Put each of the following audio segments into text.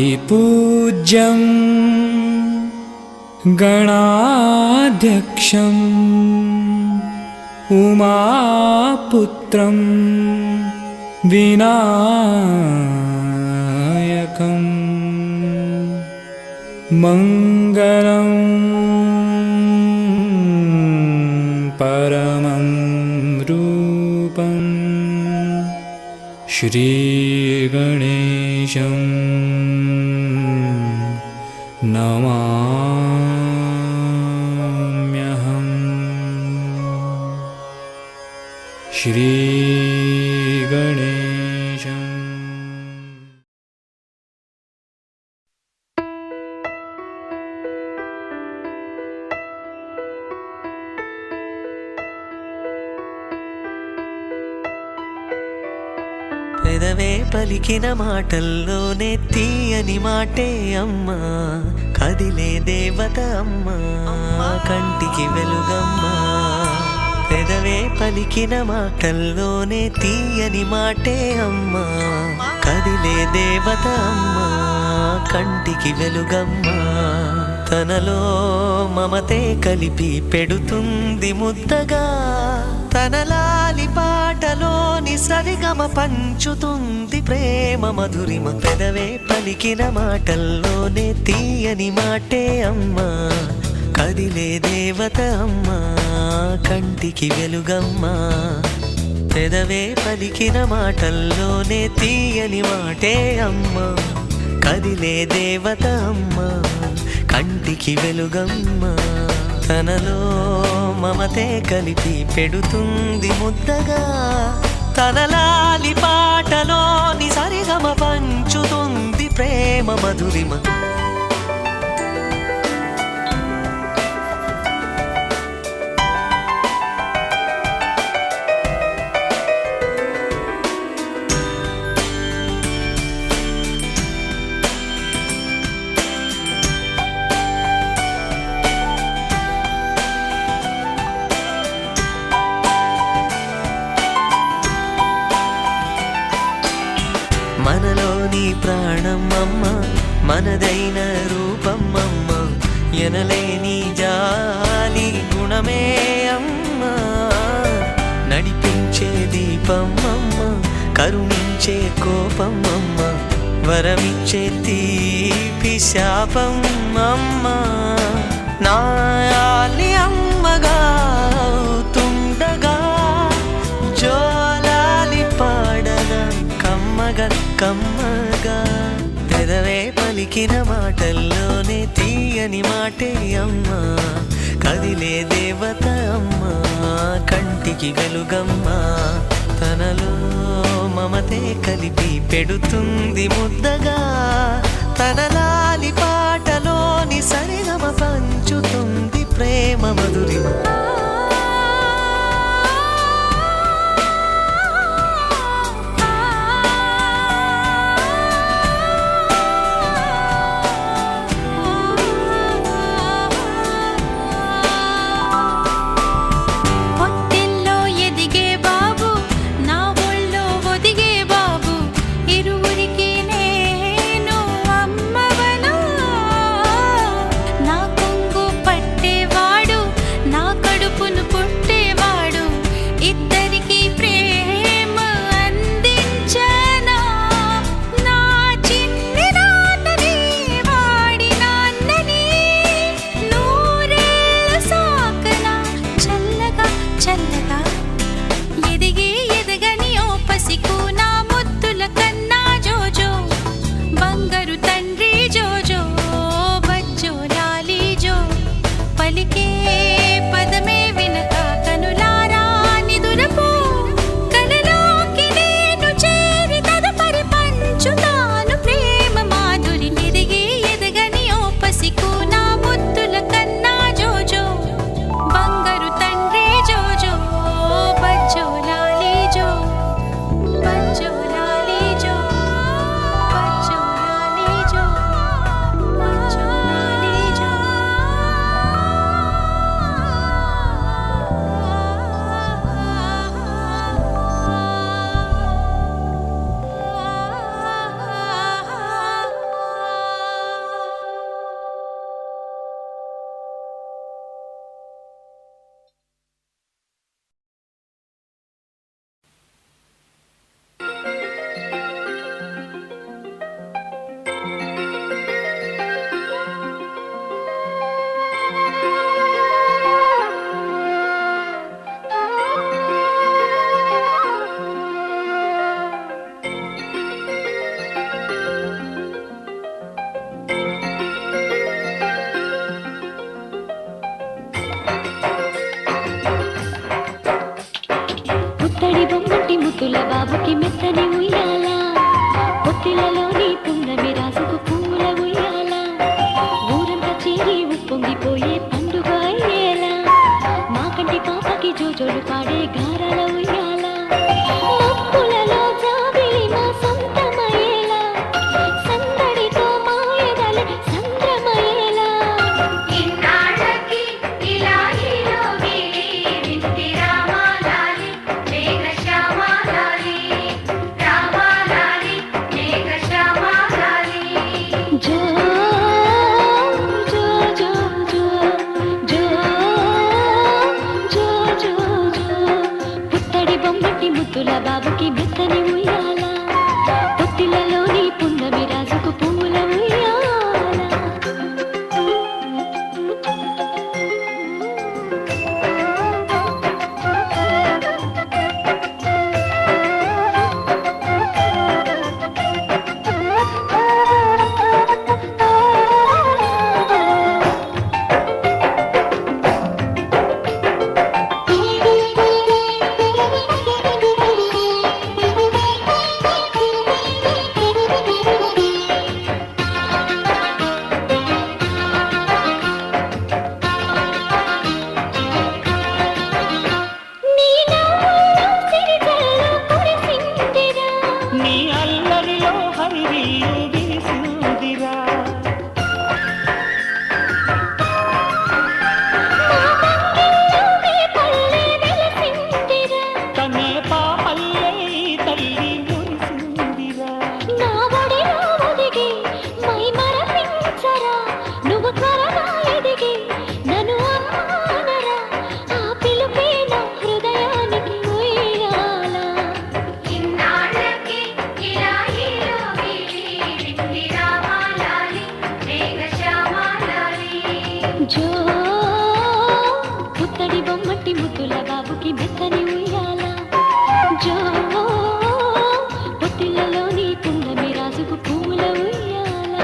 अतिपूज्यं गणाध्यक्षं उमापुत्रं विनायकं मंगलं परमं रूपं श्रीगणेशं नमाम्यहम्। श्रीगणेशम्। పెదవే పలికిన మాటల్లోనే తీయని మాటే అమ్మా, కదిలే దేవత అమ్మా, కంటికి వెలుగమ్మా. పెదవే పలికిన మాటల్లోనే తీయని మాటే అమ్మా, కదిలే దేవత అమ్మా, కంటికి వెలుగమ్మా. తనలో మమతే కలిపి పెడుతుంది ముద్దగా, తన లాలి పాటలోని సరిగమ పంచుతుంది ప్రేమ మధురిమ. పెదవే పలికిన మాటల్లోనే తీయని మాటే అమ్మా, కదిలే దేవత అమ్మా, కంటికి వెలుగమ్మా. పెదవే పలికిన మాటల్లోనే తీయని మాటే అమ్మా, కదిలే దేవత అమ్మా, కంటికి వెలుగమ్మా. తనలో మమతే కలిపి పెడుతుంది ముద్దగా, తన లాలి పాటలోని సరిగమ పంచుతుంది ప్రేమ మధురిమ. మనలోని ప్రాణమమ్మ, మనదైన రూపమమ్మ, ఎనలేని జాలి గుణమే అమ్మ. నడిపించే దీపమమ్మ, కరుణించే కోపమమ్మ, వరమిచ్చే తీపి శాపమమ్మ. నాయాలి అమ్మగా అవుతుండగా, జోలాలి పాడగా కమ్మగా కమ్మగా. పెదవే పలికిన మాటల్లోనే తీయని మాటే అమ్మా, కదిలే దేవత అమ్మా, కంటికి వెలుగమ్మా. తనలో మమతే కలిపి పెడుతుంది ముద్దగా, తన లాలి పాటలోని సరిగమ పంచుతుంది ప్రేమ మధురిమ. కడుపు పుత్తడి బొమ్మటి ముద్దుల బాబుకి మెత్తని ఉయ్యాల పొత్తిలలోని పున్నమి రాసుకు పూల ఉయ్యాల ఊరంతా చేరి ఉప్పొంగిపోయే పండుగ అయ్యేలా మా కంటి పాపకి జోజోలు పాడే గారాల ఉయ్యాల మబ్బులలో జాబిలి మా సొంతమయ్యేలా సందడితో మాయదలే సంద్రమయ్యేలా ఇన్నాళ్ళకి ఇలా ఈలోగి వింటి రామాలాలి మేఘశ్యామాలాలి రామాలాలి మేఘశ్యామాలాలి జో జో జో జో జో జో జో జో పుత్తడి బొమ్మటి ముద్దుల బాబుకి మెత్తని ఉయ్యాల పొత్తిలలోని పున్నమి రాజుకు పూల ఉయ్యాల నీ అల్లరిలో హరివిల్లు విరిసిందిరా తనే పాపల్లే ఈ తల్లి మురిసిందిరా నువ్వు త్వరగా ఎదిగి నన్ను అమ్మానరా ఆ పిలుపే నా హృదయానికి ఉయ్యాల ఇన్నాళ్ళకి ఇలా ఈలోగి వింటి రామాలాలి మేఘశ్యామాలాలి జో పుత్తడి బొమ్మటి ముద్దుల బాబుకి మెత్తని ఉయ్యాల జో పొత్తిళ్ళలోని పున్నమి రాజుకు పూల ఉయ్యాల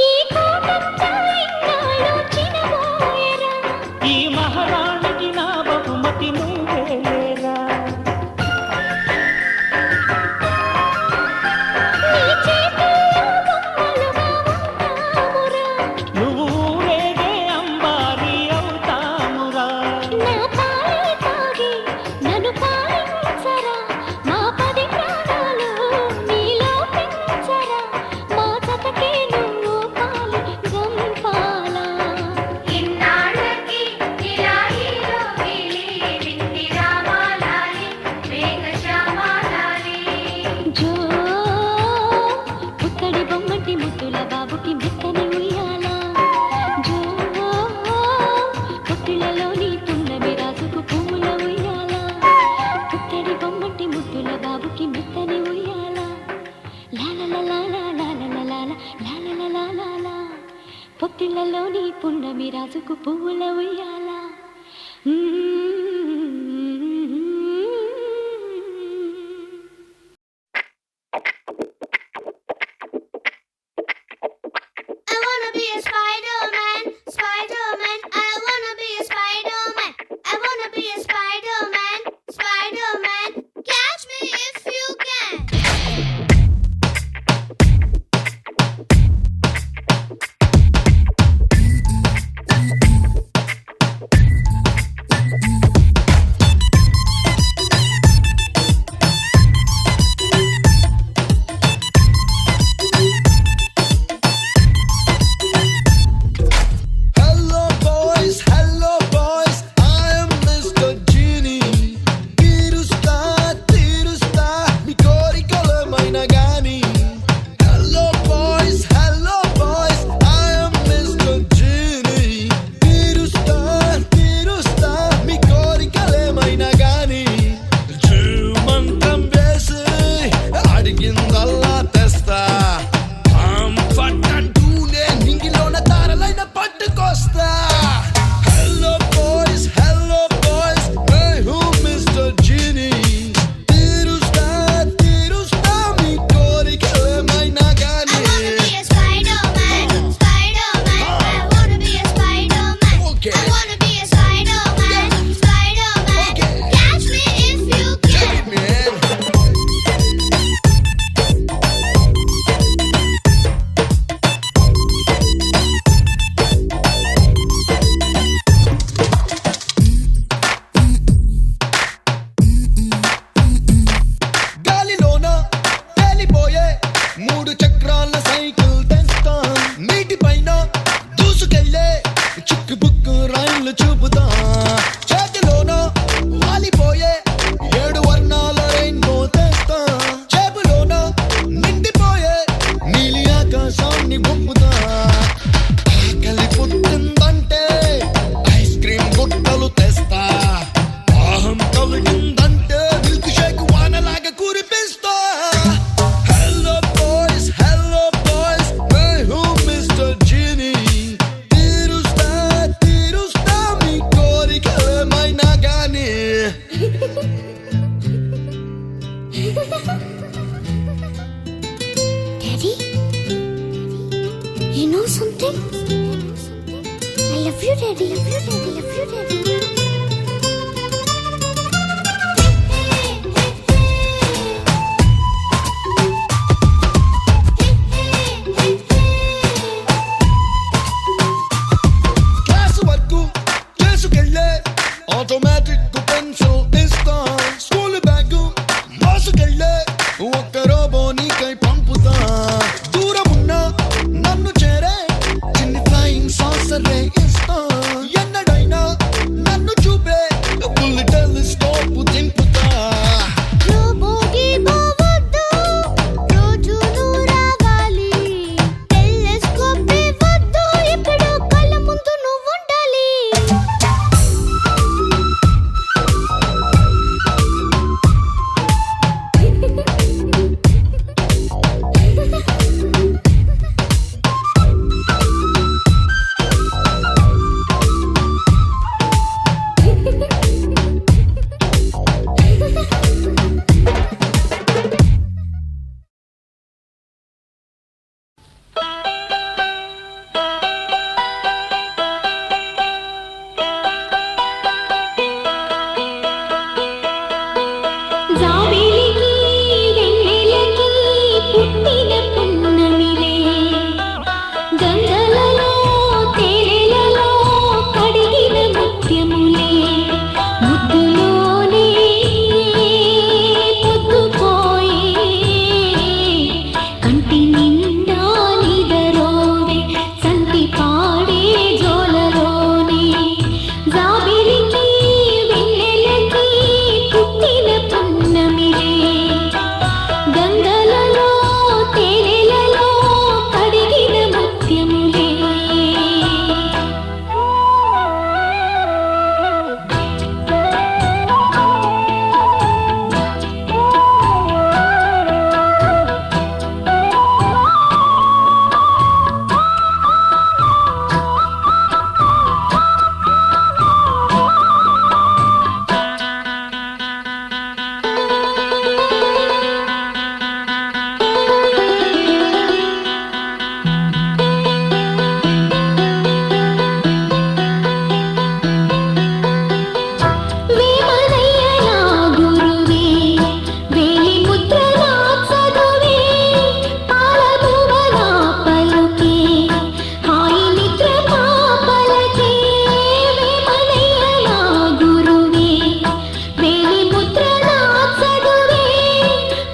ఈ కోపంతో ఇన్నాళ్ళు చినబోయెరా ఈ మహారాణికి నా బహుమతి నువ్వేరా నీ చేతుల్లో బొమ్మలుగా ఉంటామురా నువ్వు ఊరేగే అంబారి అవుతామురా నా పాలే తాగి నన్ను పాలించరా మా 10 ప్రాణాలు నీలో పెంచరా మా జతకే నువ్వు పాలు గంపాలా ఇన్నాళ్ళకి ఇలా ఈలోగి వింటి రామాలాలి మేఘశ్యామాలాలి జో పుత్తడి బొమ్మటి ముద్దుల బాబుకి మెత్తని ఉయ్యాల జో పొత్తిళ్ళలోని పున్నమి రాజుకు పూల ఉయ్యాల పుత్తడి బొమ్మటి ముద్దుల బాబుకి మెత్తని ఉయ్యాల లాలలలాలలాలలలాలలలాలలా పొత్తిళ్ళలోని పున్నమి రాజుకు పూల ఉయ్యాల I wanna be a Spider-Man, Spider-Man. I wanna be a Spider-Man. I wanna be a Spider-Man, Spider-Man. Catch me if you can. పెన్సో ఇస్తా స్కూల్ బ్యాగ్ మోసుకెళ్ళే ఒక్క రోబో నీకై పంపుతా దూరమున్నా నన్ను చేరే చిన్ని ఫ్లయింగ్ సాసరే ఇస్తా ఎన్నడైనా నన్ను చూపే ఫుల్ టెలిస్కోప్ దింపుతా రోబోకి పోవద్దు రోజు నువ్వు రావాలి టెలిస్కోప్ ఇవ్వద్దు ఎక్కడో కళ్ళ ముందు నువ్వు ఉండాలి జాబిలికి వెన్నెలకి పుట్టిన పున్నమిలే గంగలలో తేనెలలో కడిగిన ముత్యములే ముద్దులోనే పొద్దుపోయే కంటి నిండా నిదరోవే సంటి పాడే జోలలోనే జాబిలికి వెన్నెలకి పుట్టిన పున్నమిలే గంగలలో తేనెలలో కడిగిన ముత్యములే వేమనయ్య నా గురువే వేలి ముద్ర నా చదువే పాలబువ నా పలుకే హాయి నిద్ర పాపలకే వేమనయ్య నా గురువే వేలి ముద్ర నా చదువే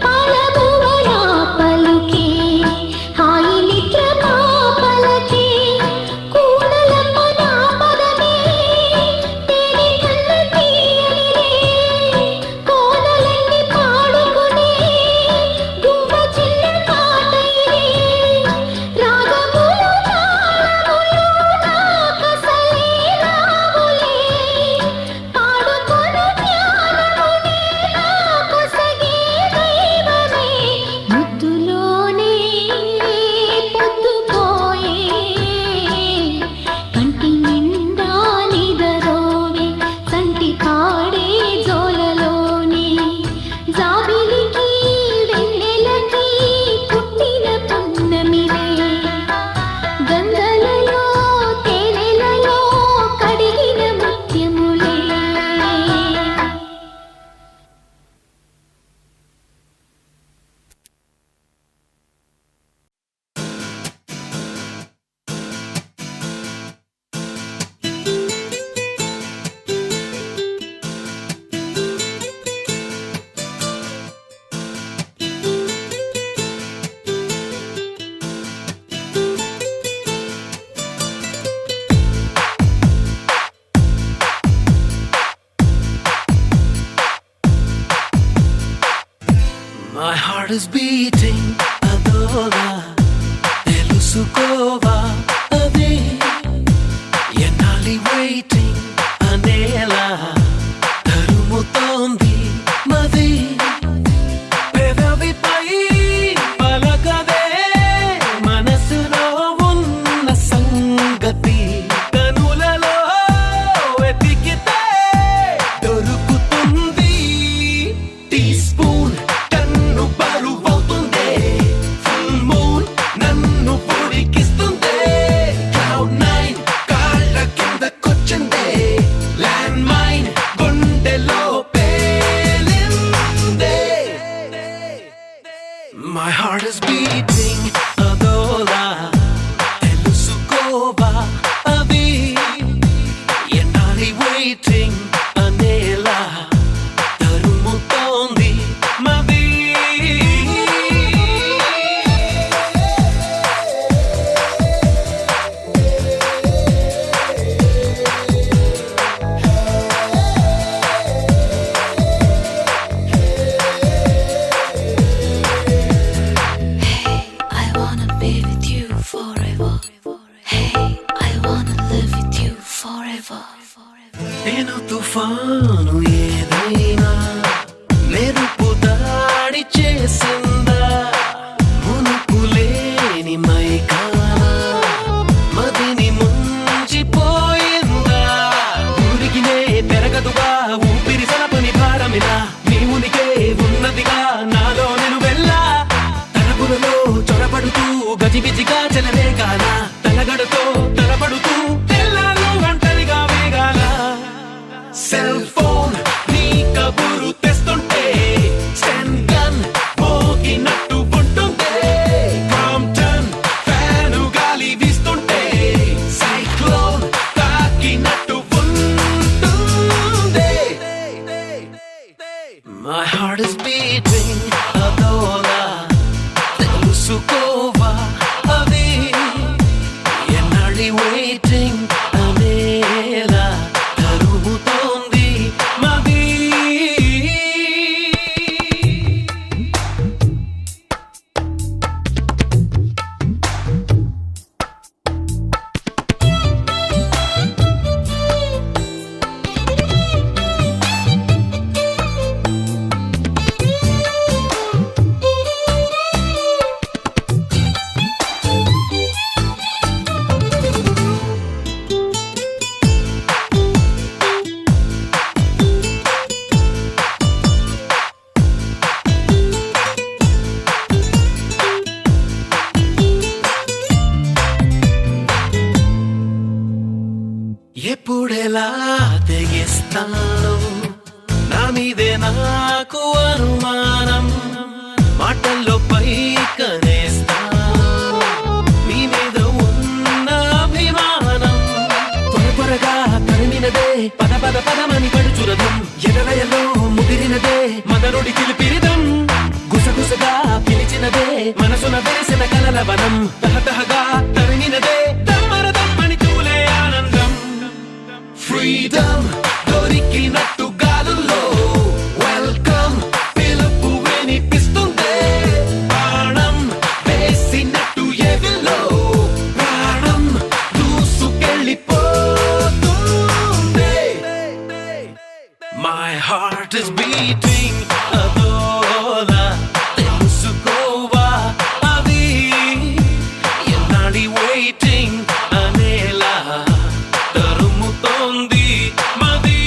పాలబువ నా పలుకే హాయి నిద్ర పాపలకే కూడలమ్మ నా పదమే తేనె కన్న తీయనిలే కోనలన్నీ పాడుకునే గువ్వ చిన్న పాట ఇదే రాగములు తాళములు నాకసలే రావులే పాడుకొను జ్ఞానమునే నాకొసగే దైవమే ముద్దులోనే పొద్దుపోయే కంటి నిండా నిదరోవే సంటి పాడే జోలలోనే జాబిలికి వెన్నెలకి పుట్టిన పున్నమిలే గంగలలో తేనెలలో కడిగిన ముత్యములే My heart is beating అదోలా తెలుసుకోవా అదే ఎన్నాలి waiting అనేలా తరుముతోంది మది పెదవిపై పలకదే మనసులో ఉన్న సంగతి కనులలో వెతికితే దొరుకుతుంది టీ స్పూన్ కన్ను బరువవుతుందే ఫుల్ మూన్ నన్ను పొడికిస్తుందే క్లౌడ్ నైన్ కాళ్ళ కిందకొచ్చిందే ఏదైనా మెరుపు దాడి చేసిందా మునుపు లేని మైకానా మదిని ముంచిపోయిందా ఊరికినే పెరగదుగా ఊపిరి సలపని భారమిలా నీ ఉనికే ఉన్నదిగా నాలో నేను వెళ్ళా తలపులలో చొరబడుతూ గజిబిజిగా చెలరేగాల తలగడతో తలపడుతూ తెల్లాలు ఒంటరిగా వేగాల సెల్ ఫోన్ నీ కబురు తెస్తుంటే స్టెన్ గన్ మోగినట్టు ఉంటుందే క్రాంప్టన్ ఫ్యాను గాలి వీస్తుంటే సైక్లోన్ తాకినట్టు ఉంటుందే My heart is beating అదోలా తెలుసుకోవా అది ఎన్నాళ్ళి waiting అనేలా తరుముతోంది మది ఎప్పుడెలా తెగిస్తాను నా మీదే నాకు అనుమానం మాటల్లో పైకనేస్తాను నీ మీద ఉన్న అభిమానం త్వరగా తరిమినదే పద పద పదమని పడుచురదం ఎదలయలో ముదిరినదే మదనుడి కిలిపిరిదం గుసగుసగా పిలిచినదే మనసున వేసిన కలల వనం తహతహగా తరిమినదే తమ్మర తమ్మని తూలే ఆనందం ఫ్రీడమ్ దొరికినట్టు గాలుల్లో వెల్కమ్ పిలుపు వినిపిస్తుందే ప్రాణం వేసినట్టు ఎవిలో ప్రాణం దూసుకెళ్ళిపోతుందే My heart is beating అదోలా తెలుసుకోవా అది ఎన్నాడి waiting అనేలా తరుముతోంది మది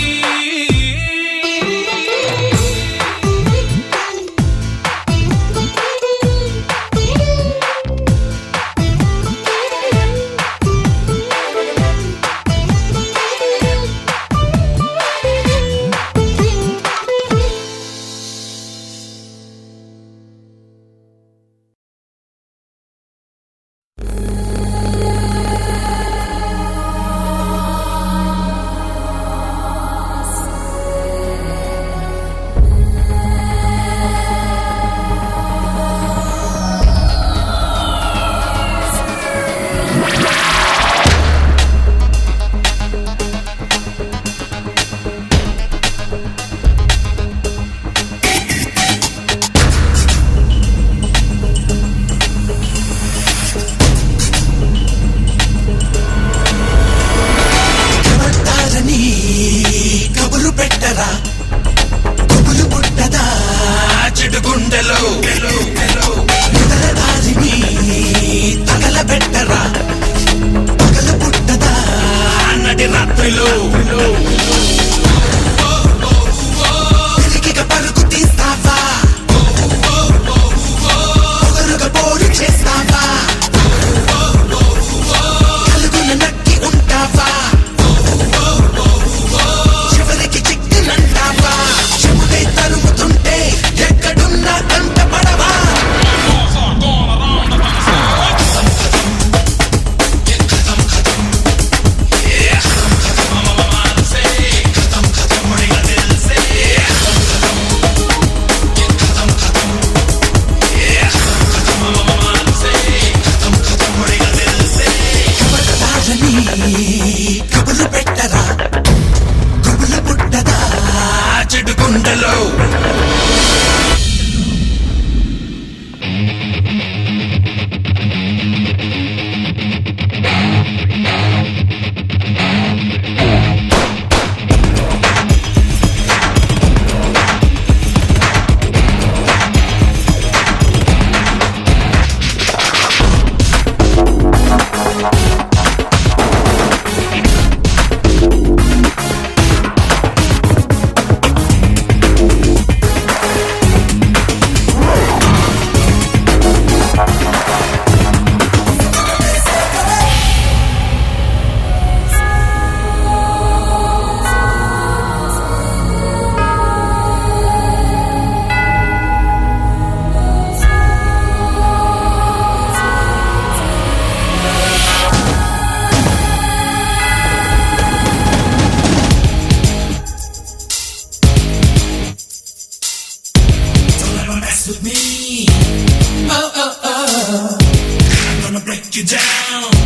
you down.